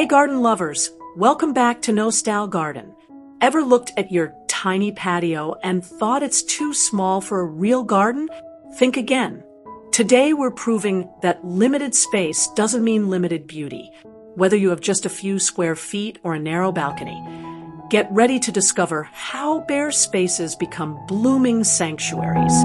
Hey garden lovers, welcome back to No Style Garden. Ever looked at your tiny patio and thought it's too small for a real garden? Think again. Today we're proving that limited space doesn't mean limited beauty, whether you have just a few square feet or a narrow balcony. Get ready to discover how bare spaces become blooming sanctuaries.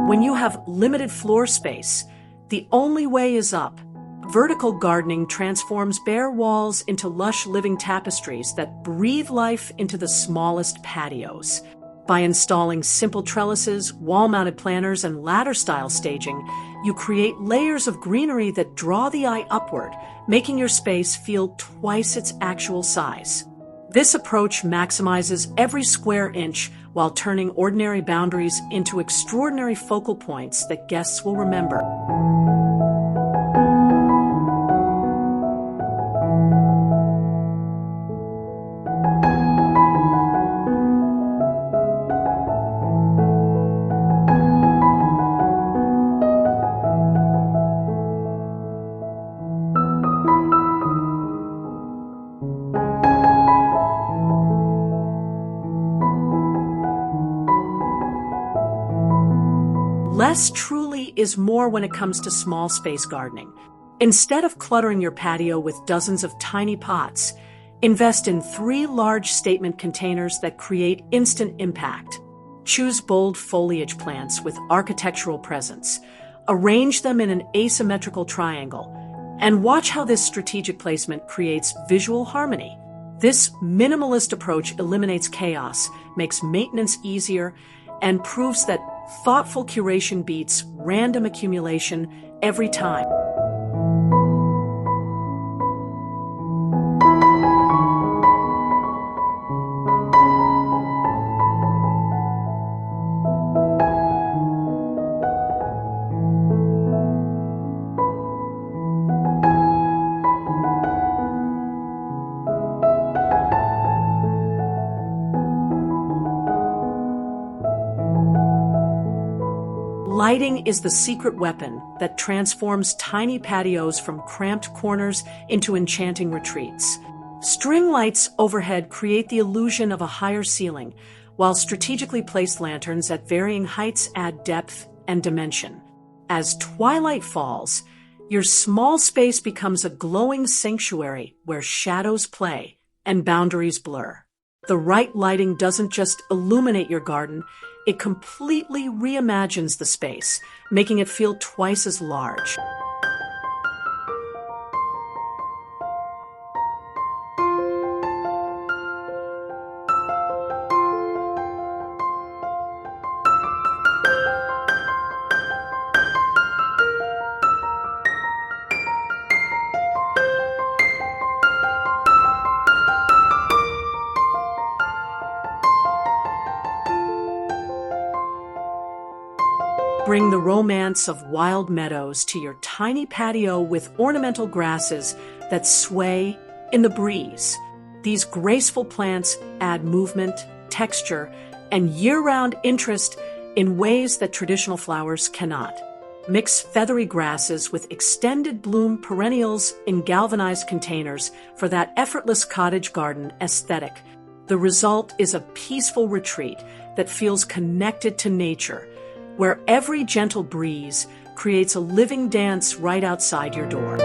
When you have limited floor space, the only way is up. Vertical gardening transforms bare walls into lush living tapestries that breathe life into the smallest patios. By installing simple trellises, wall-mounted planters, and ladder-style staging, you create layers of greenery that draw the eye upward, making your space feel twice its actual size. This approach maximizes every square inch while turning ordinary boundaries into extraordinary focal points that guests will remember. Less truly is more when it comes to small space gardening. Instead of cluttering your patio with dozens of tiny pots, invest in 3 large statement containers that create instant impact. Choose bold foliage plants with architectural presence. Arrange them in an asymmetrical triangle, and watch how this strategic placement creates visual harmony. This minimalist approach eliminates chaos, makes maintenance easier, and proves that thoughtful curation beats random accumulation every time. Lighting is the secret weapon that transforms tiny patios from cramped corners into enchanting retreats. String lights overhead create the illusion of a higher ceiling, while strategically placed lanterns at varying heights add depth and dimension. As twilight falls, your small space becomes a glowing sanctuary where shadows play and boundaries blur. The right lighting doesn't just illuminate your garden, it completely reimagines the space, making it feel twice as large. Bring the romance of wild meadows to your tiny patio with ornamental grasses that sway in the breeze. These graceful plants add movement, texture, and year-round interest in ways that traditional flowers cannot. Mix feathery grasses with extended bloom perennials in galvanized containers for that effortless cottage garden aesthetic. The result is a peaceful retreat that feels connected to nature, where every gentle breeze creates a living dance right outside your door.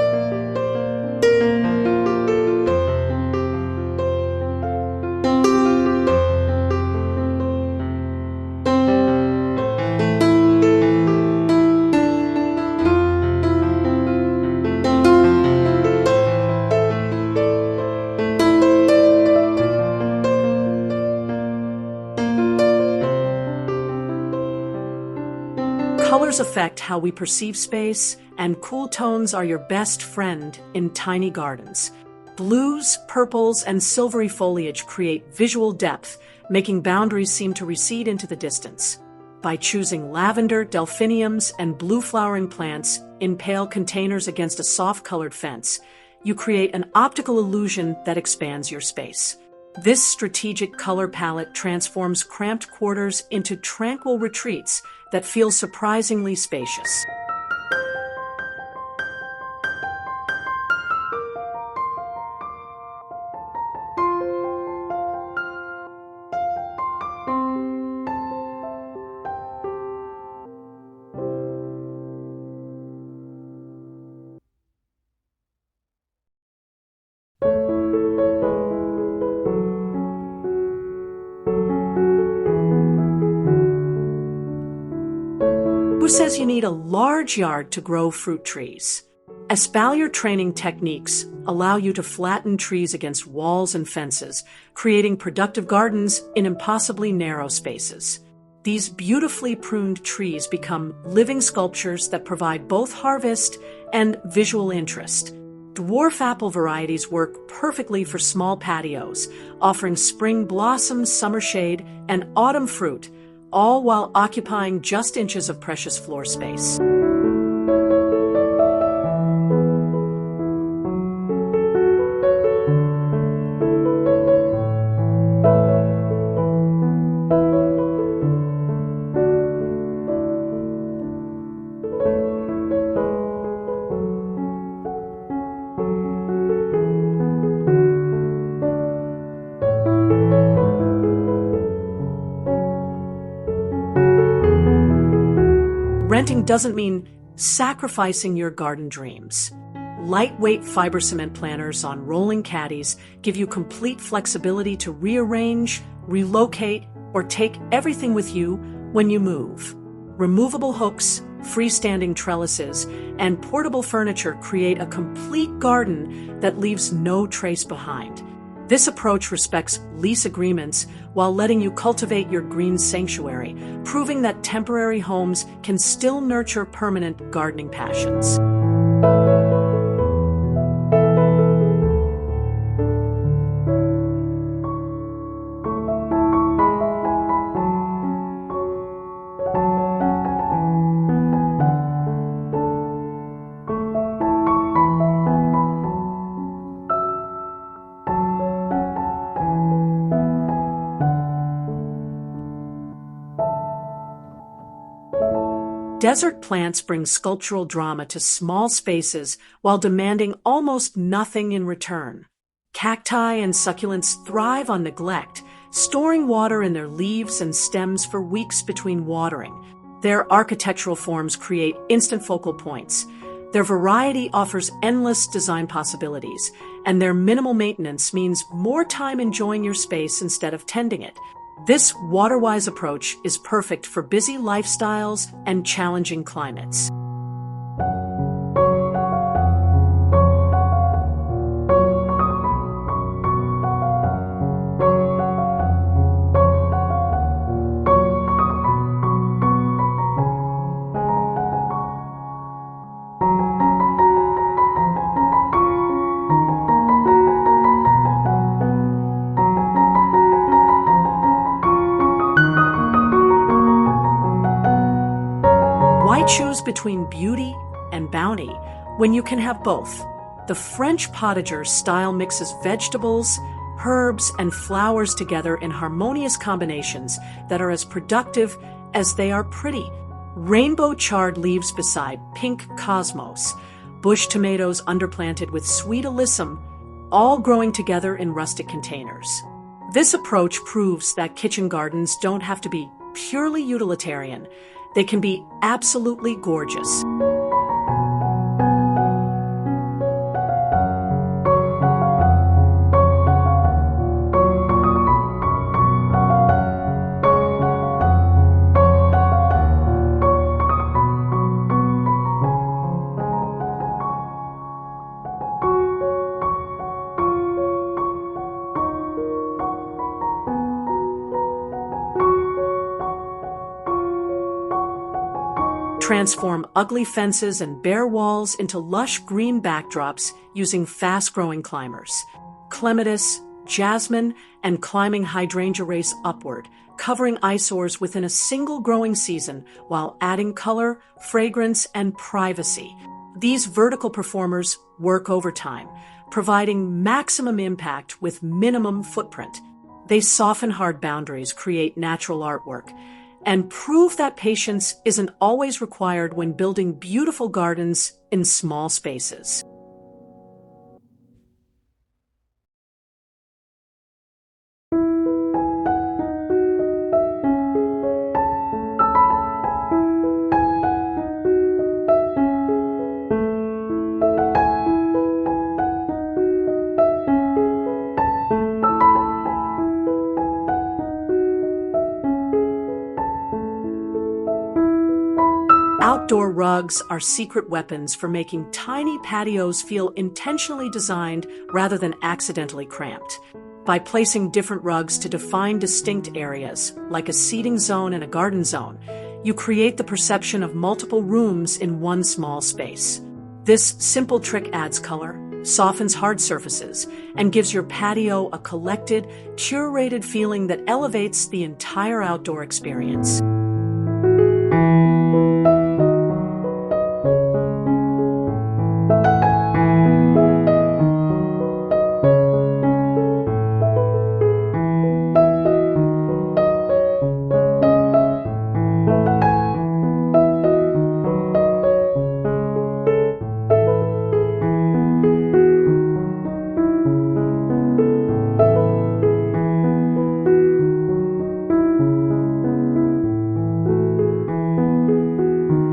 Colors affect how we perceive space, and cool tones are your best friend in tiny gardens. Blues, purples, and silvery foliage create visual depth, making boundaries seem to recede into the distance. By choosing lavender, delphiniums, and blue-flowering plants in pale containers against a soft-colored fence, you create an optical illusion that expands your space. This strategic color palette transforms cramped quarters into tranquil retreats that feel surprisingly spacious. Who says you need a large yard to grow fruit trees? Espalier training techniques allow you to flatten trees against walls and fences, creating productive gardens in impossibly narrow spaces. These beautifully pruned trees become living sculptures that provide both harvest and visual interest. Dwarf apple varieties work perfectly for small patios, offering spring blossoms, summer shade, and autumn fruit, all while occupying just inches of precious floor space. Renting doesn't mean sacrificing your garden dreams. Lightweight fiber cement planters on rolling caddies give you complete flexibility to rearrange, relocate, or take everything with you when you move. Removable hooks, freestanding trellises, and portable furniture create a complete garden that leaves no trace behind. This approach respects lease agreements while letting you cultivate your green sanctuary, proving that temporary homes can still nurture permanent gardening passions. Desert plants bring sculptural drama to small spaces while demanding almost nothing in return. Cacti and succulents thrive on neglect, storing water in their leaves and stems for weeks between watering. Their architectural forms create instant focal points. Their variety offers endless design possibilities, and their minimal maintenance means more time enjoying your space instead of tending it. This water-wise approach is perfect for busy lifestyles and challenging climates. Why choose between beauty and bounty when you can have both? The French Potager style mixes vegetables, herbs, and flowers together in harmonious combinations that are as productive as they are pretty. Rainbow chard leaves beside pink cosmos, bush tomatoes underplanted with sweet alyssum, all growing together in rustic containers. This approach proves that kitchen gardens don't have to be purely utilitarian. They can be absolutely gorgeous. Transform ugly fences and bare walls into lush green backdrops using fast-growing climbers. Clematis, jasmine, and climbing hydrangea race upward, covering eyesores within a single growing season while adding color, fragrance, and privacy. These vertical performers work overtime, providing maximum impact with minimum footprint. They soften hard boundaries, create natural artwork, and prove that patience isn't always required when building beautiful gardens in small spaces. Outdoor rugs are secret weapons for making tiny patios feel intentionally designed rather than accidentally cramped. By placing different rugs to define distinct areas, like a seating zone and a garden zone, you create the perception of multiple rooms in one small space. This simple trick adds color, softens hard surfaces, and gives your patio a collected, curated feeling that elevates the entire outdoor experience.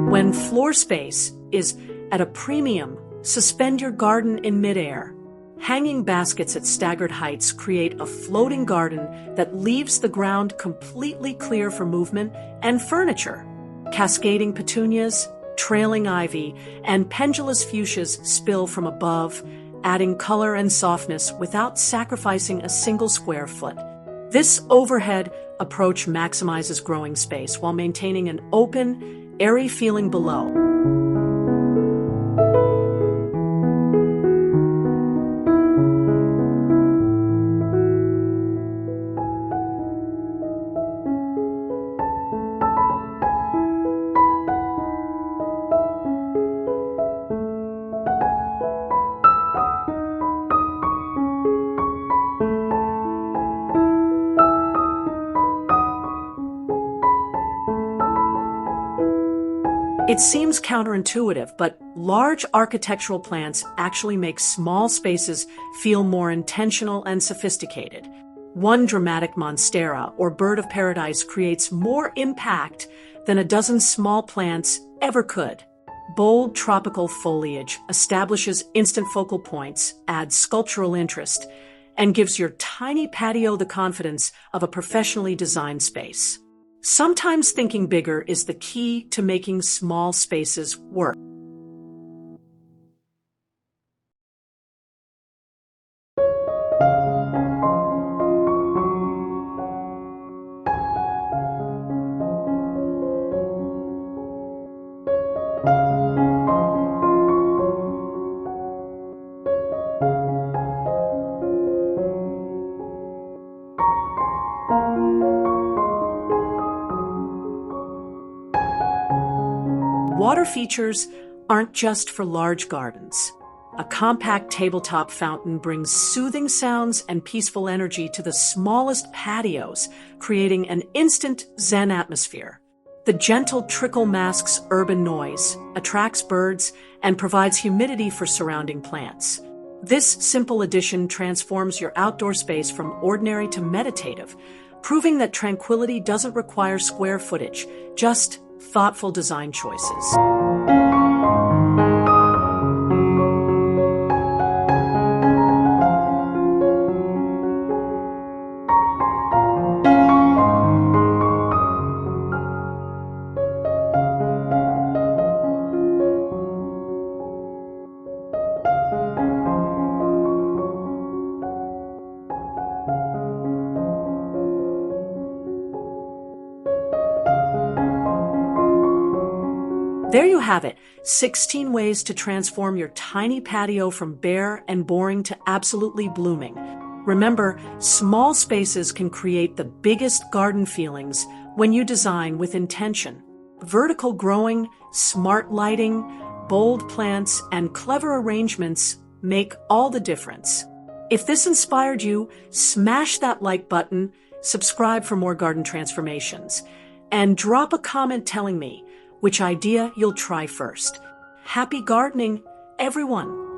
When floor space is at a premium, suspend your garden in midair. Hanging baskets at staggered heights create a floating garden that leaves the ground completely clear for movement and furniture. Cascading petunias, trailing ivy, and pendulous fuchsias spill from above, adding color and softness without sacrificing a single square foot. This overhead approach maximizes growing space while maintaining an open, airy feeling below. It seems counterintuitive, but large architectural plants actually make small spaces feel more intentional and sophisticated. One dramatic monstera or bird of paradise creates more impact than a dozen small plants ever could. Bold tropical foliage establishes instant focal points, adds sculptural interest, and gives your tiny patio the confidence of a professionally designed space. Sometimes thinking bigger is the key to making small spaces work. Water features aren't just for large gardens. A compact tabletop fountain brings soothing sounds and peaceful energy to the smallest patios, creating an instant Zen atmosphere. The gentle trickle masks urban noise, attracts birds, and provides humidity for surrounding plants. This simple addition transforms your outdoor space from ordinary to meditative, proving that tranquility doesn't require square footage, just thoughtful design choices. There you have it, 16 ways to transform your tiny patio from bare and boring to absolutely blooming. Remember, small spaces can create the biggest garden feelings when you design with intention. Vertical growing, smart lighting, bold plants and clever arrangements make all the difference. If this inspired you, smash that like button, subscribe for more garden transformations, and drop a comment telling me which idea you'll try first. Happy gardening, everyone!